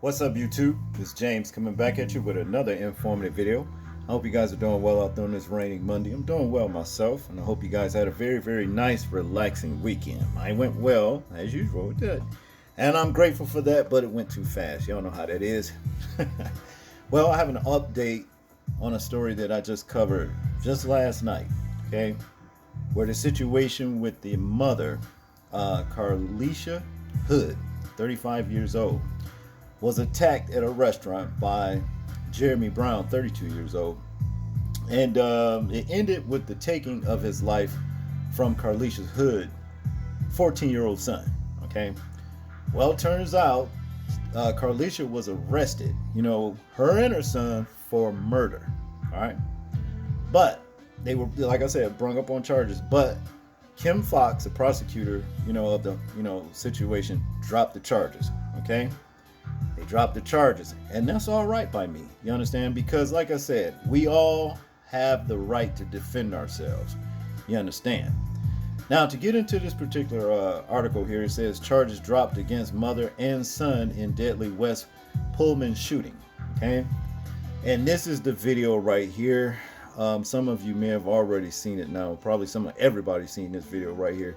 What's up, YouTube? It's James coming back at you with another informative video. I hope you guys are doing well out there on this rainy Monday. I'm doing well myself, and I hope you guys had a very nice, relaxing weekend. Mine went well, as usual, it did. And I'm grateful for that, but it went too fast. Y'all know how that is. Well, I have an update on a story that I just covered just last night, okay? Where the situation with the mother, Carlisha Hood, 35 years old, was attacked at a restaurant by Jeremy Brown, 32 years old. And it ended with the taking of his life from Carlisha's Hood, 14-year-old son. Okay. Well, it turns out Carlisha was arrested, her and her son, for murder. All right. But they were, like I said, brung up on charges. But Kim Fox, the prosecutor, of the, situation, dropped the charges. Okay. They dropped the charges, and that's all right by me. You understand? Because, like I said, we all have the right to defend ourselves. You understand? Now, to get into this particular article here, it says charges dropped against mother and son in deadly West Pullman shooting. Okay, and this is the video right here. Some of you may have already seen it now. Probably everybody's seen this video right here,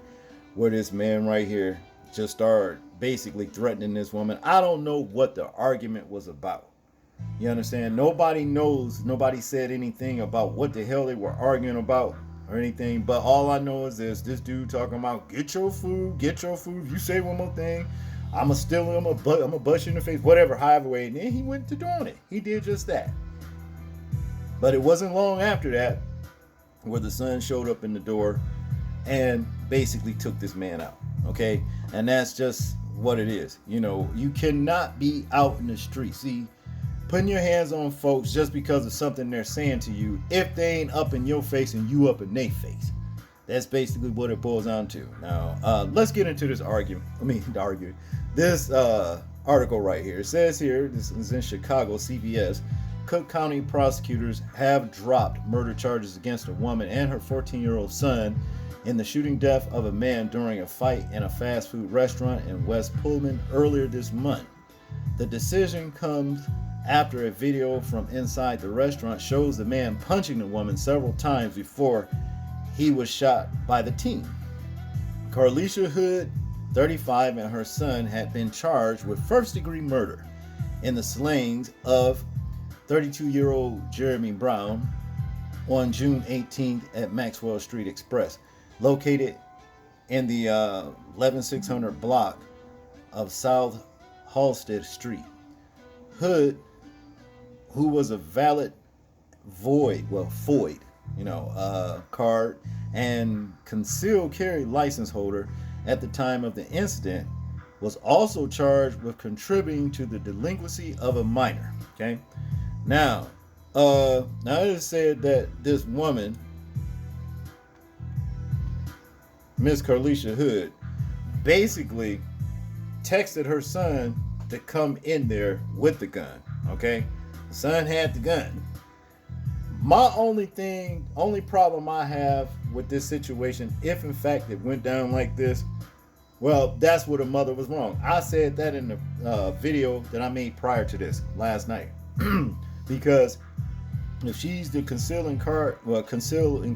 where this man right here just started basically threatening this woman. I don't know what the argument was about. You understand? Nobody knows. Nobody said anything about what the hell they were arguing about or anything. But all I know is this dude talking about, get your food. If you say one more thing, I'ma steal him, I'ma bust you in the face, whatever, however way. And then he went to doing it. He did just that. But it wasn't long after that where the son showed up in the door and basically took this man out. Okay, and that's just what it is. You cannot be out in the street, putting your hands on folks just because of something they're saying to you, if they ain't up in your face and you up in their face. That's basically what it boils down to. Now, let's get into this this article right here. It says here, this is in Chicago, CBS. Cook County prosecutors have dropped murder charges against a woman and her 14-year-old son in the shooting death of a man during a fight in a fast food restaurant in West Pullman earlier this month. The decision comes after a video from inside the restaurant shows the man punching the woman several times before he was shot by the team. Carlisha Hood, 35, and her son had been charged with first-degree murder in the slayings of 32-year-old Jeremy Brown on June 18th at Maxwell Street Express, located in the 11600 block of South Halsted Street. Hood, who was a valid Foyd, card and concealed carry license holder at the time of the incident, was also charged with contributing to the delinquency of a minor. Okay, now it is said that this woman, Miss Carlisha Hood, basically texted her son to come in there with the gun. Okay, the son had the gun. My only problem I have with this situation, if in fact it went down like this, well, that's where the mother was wrong. I said that in the video that I made prior to this last night. Because if she's the conceal and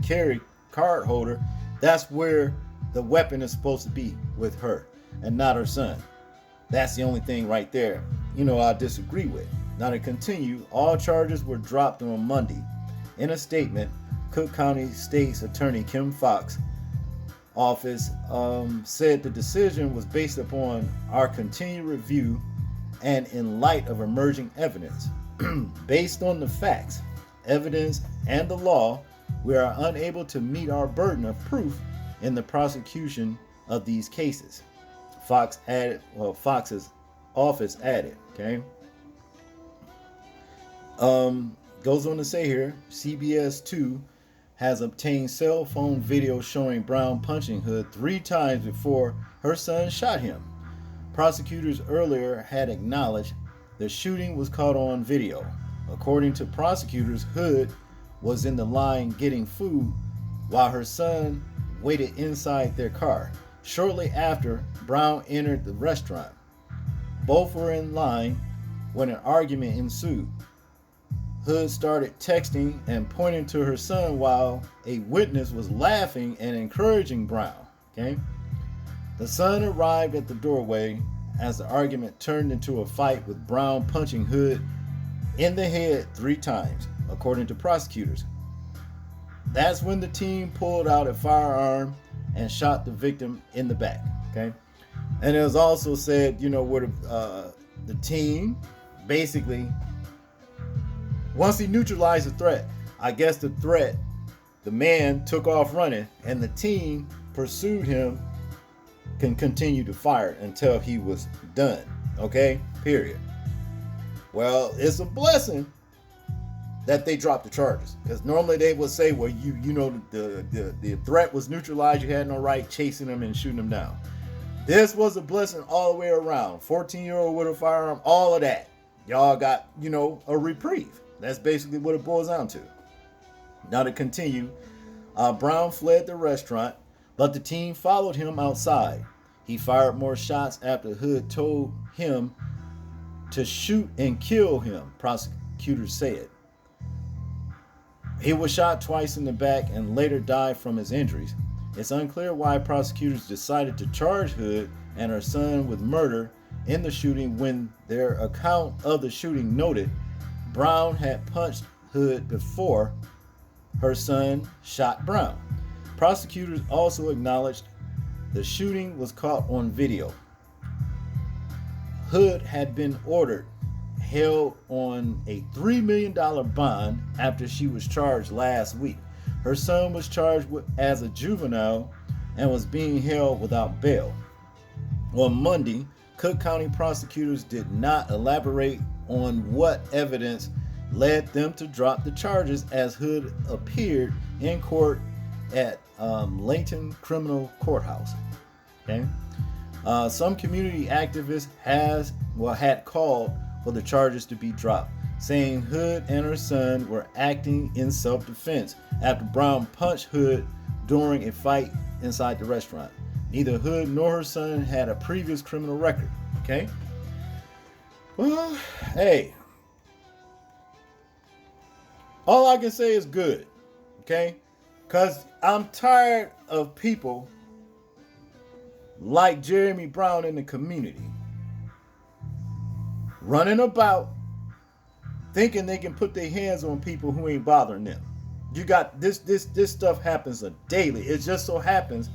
carry card holder, that's where the weapon is supposed to be, with her and not her son. That's the only thing right there, I disagree with. Now, to continue, all charges were dropped on Monday. In a statement, Cook County State's Attorney Kim Fox office said the decision was based upon our continued review and in light of emerging evidence. Based on the facts, evidence, and the law, we are unable to meet our burden of proof in the prosecution of these cases. Fox's office added. Okay. Goes on to say here, CBS 2 has obtained cell phone video showing Brown punching Hood 3 times before her son shot him. Prosecutors earlier had acknowledged the shooting was caught on video. According to prosecutors, Hood was in the line getting food while her son waited inside their car. Shortly after, Brown entered the restaurant. Both were in line when an argument ensued. Hood started texting and pointing to her son while a witness was laughing and encouraging Brown. Okay? The son arrived at the doorway as the argument turned into a fight with Brown punching Hood in the head 3 times, according to prosecutors. That's when the team pulled out a firearm and shot the victim in the back. Okay? And it was also said, where the team basically, once he neutralized the threat, I guess the man took off running, and the team pursued him, can continue to fire until he was done. Okay? Period. Well, it's a blessing that they dropped the charges, because normally they would say, well, the threat was neutralized, you had no right chasing him and shooting him down. This was a blessing all the way around. 14-year-old with a firearm, all of that. Y'all got, a reprieve. That's basically what it boils down to. Now to continue, Brown fled the restaurant, but the team followed him outside. He fired more shots after Hood told him to shoot and kill him, prosecutors said. He was shot twice in the back and later died from his injuries. It's unclear why prosecutors decided to charge Hood and her son with murder in the shooting when their account of the shooting noted Brown had punched Hood before her son shot Brown. Prosecutors also acknowledged the shooting was caught on video. Hood had been held on a $3 million bond after she was charged last week. Her son was charged as a juvenile and was being held without bail. On Monday, Cook County prosecutors did not elaborate on what evidence led them to drop the charges as Hood appeared in court at Layton Criminal Courthouse. Okay? Some community activists had called for the charges to be dropped, saying Hood and her son were acting in self-defense after Brown punched Hood during a fight inside the restaurant. Neither Hood nor her son had a previous criminal record. Okay? Well, hey. All I can say is good. Okay? Because I'm tired of people like Jeremy Brown in the community running about thinking they can put their hands on people who ain't bothering them. You got this stuff happens daily. It just so happens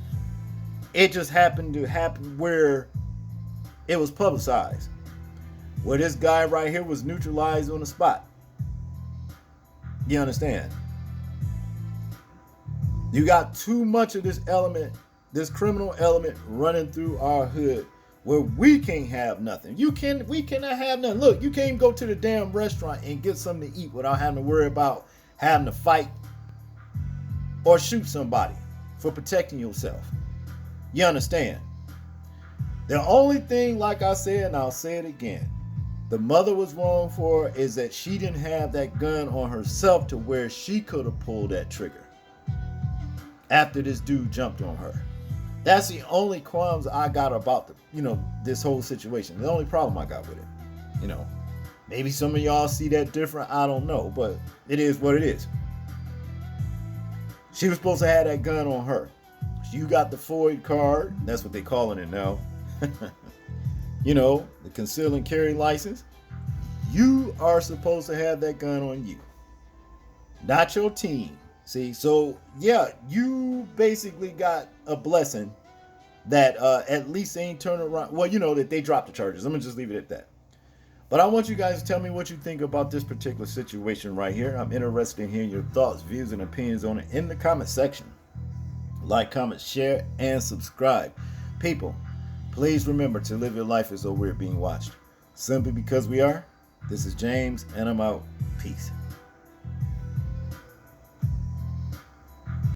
it just happened to happen where it was publicized, where this guy right here was neutralized on the spot. You understand? You got too much of this element, this criminal element running through our hood where we can't have nothing. We cannot have nothing. Look, you can't even go to the damn restaurant and get something to eat without having to worry about having to fight or shoot somebody for protecting yourself. You understand? The only thing, like I said, and I'll say it again, the mother was wrong for is that she didn't have that gun on herself to where she could have pulled that trigger after this dude jumped on her. That's the only qualms I got about this whole situation. The only problem I got with it. Maybe some of y'all see that different. I don't know, but it is what it is. She was supposed to have that gun on her. You got the FOID card. That's what they calling it now. The conceal and carry license. You are supposed to have that gun on you, not your team. See, so yeah, you basically got a blessing that at least they ain't turn around. Well, that they dropped the charges. I'm gonna just leave it at that. But I want you guys to tell me what you think about this particular situation right here. I'm interested in hearing your thoughts, views, and opinions on it in the comment section. Like, comment, share, and subscribe. People, please remember to live your life as though we're being watched. Simply because we are. This is James, and I'm out. Peace.